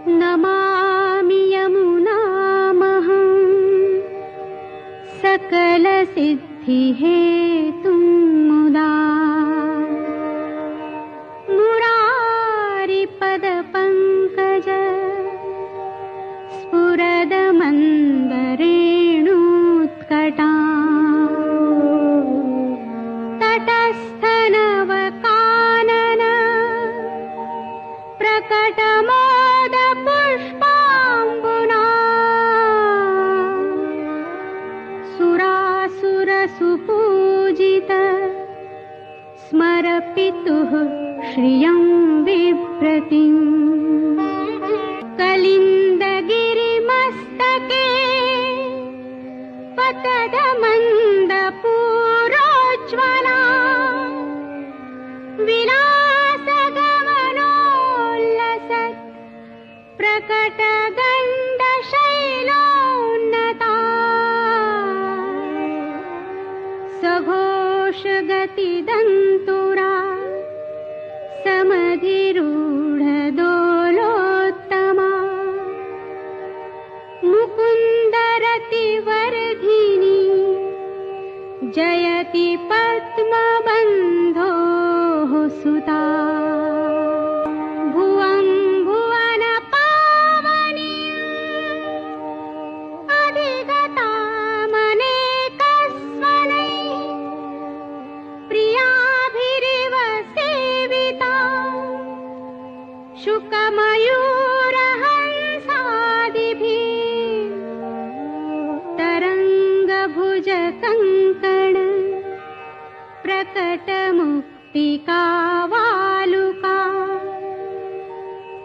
नमामि यमुनामहं सकलसिद्धिहेतुं मुदा मुरारिपदपङ्कज स्फुरदमन्दरेणुत्कटा तटस्थनवकानन प्रकटमोदपुष्पाम्बुना सुरासुरसुपूजित स्मरपितुः श्रियं बिभ्रतिम् कलिन्दगिरिमस्तके पतदमन्दपूरोज्ज्वला विलासगमनोल्लसत् प्रकटगण्डशैलोन्नता सघोषगतिदन्तुरा समधिरूढदोलोत्तमा मुकुन्दरतिवर्धिनी जयति पद्मबन्धोः सुता भुवं भुवनपावनीम् अधिगतामनेकस्वनैः प्रियाभिरिव सेविता शुकमयूरहंसादिभिः तरङ्गभुजकङ्कण प्रकटमुक्तिकावालुका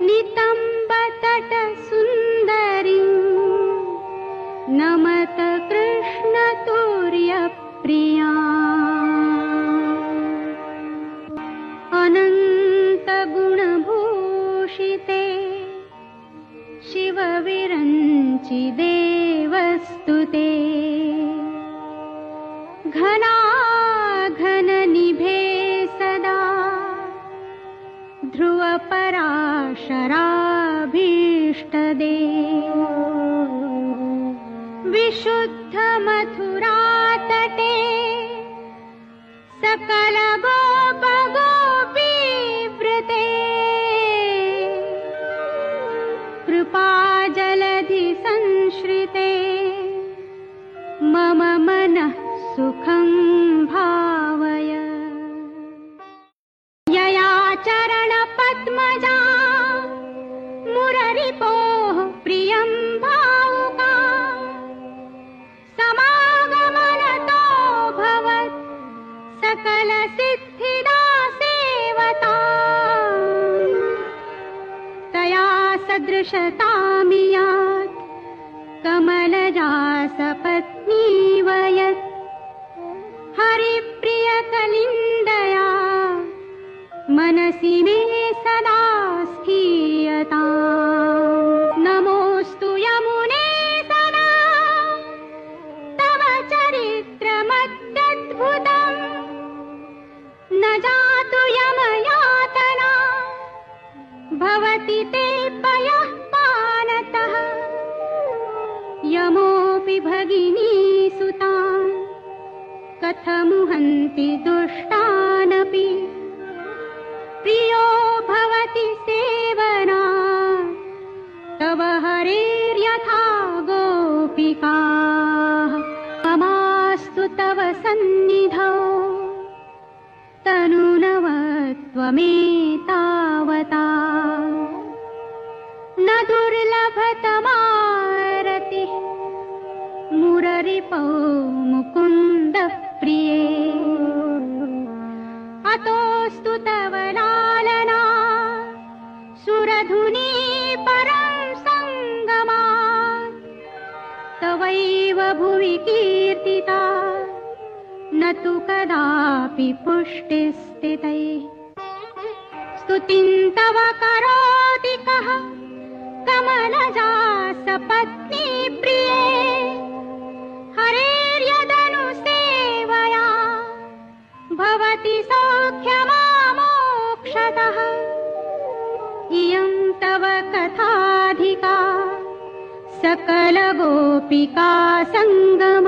नितम्बतटसुन्दरी नमत कृष्णतुर्यप्रिया अनन्तगुणभूषिते शिवविरञ्चिदेवस्तुते घनाघननिभे सदा ध्रुवपराशराभीष्टदे विशुद्धमथुरातटे सकलगोपगोपीवृते कृपाजलधिसंश्रिते मम मनः सुखं भावय यया चरणपद्मजा मुररिपोः प्रियं भावुका समागमनतो भवत् सकलसिद्धिदा सेवता तया सदृशतामियात् कमलजा सपत्नीव यत् हरिप्रियकलिन्दया मनसि मे सदा स्थीयता नमोऽस्तु यमुने सदा तव चरित्रमत्यद्भुतम् न जातु यमयातना भवति ते पयः पानतः यमोऽपि भगिनी सुतान् कथमुहन्ति दुष्टानपि प्रियो भवति सेवना तव हरेर्यथा गोपिकाः ममास्तु तव सन्निधौ तनुनवत्वमेतावता न दुर्लभतमारतिः मुररिपौ मुकुन्दः प्रिये अतोऽस्तु तव लालना सुरधुनी परं सङ्गमात् तवैव भुवि कीर्तिता न तु कदापि पुष्टिस्थितैः स्तुतिं तव करोति कः कमलजा सपत्नी प्रिये हरेर्यदनुसेवया भवति सौख्यमामोक्षतः इयं तव कथा सकल गोपिका संगम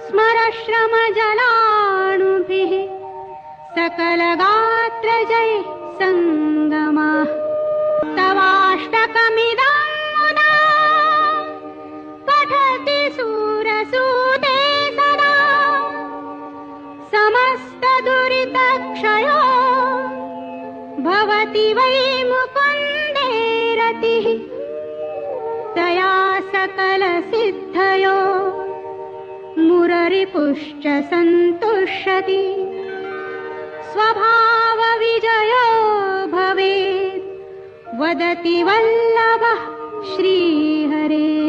स्मरश्रम जलाणुभिः सकल गात्र जय संगमा तवाष्टकमिदं मुदा पठति सूरसूते सदा समस्त दुरितक्षयो भवति वै मुकुन्दे रतिः तया सकल सिद्धयो मुररिपुश्च सन्तुष्यति स्वभाव विजयो भवेत् वदति वल्लभः श्रीहरे।